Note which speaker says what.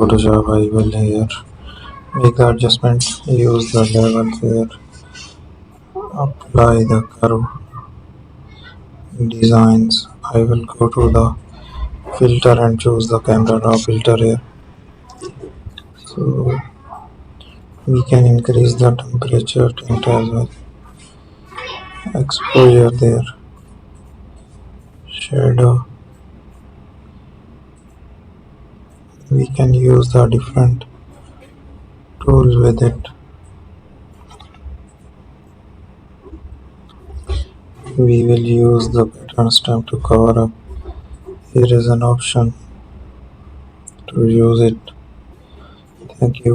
Speaker 1: Photoshop, I will here make the adjustment, use the levels here, apply the curve designs. I will go to the filter and choose the camera raw filter here. So we can increase the temperature tint as well, exposure there, shadow. We can use the different tools with it. We will use the pattern stamp to cover up. Here is an option to use it. Thank you.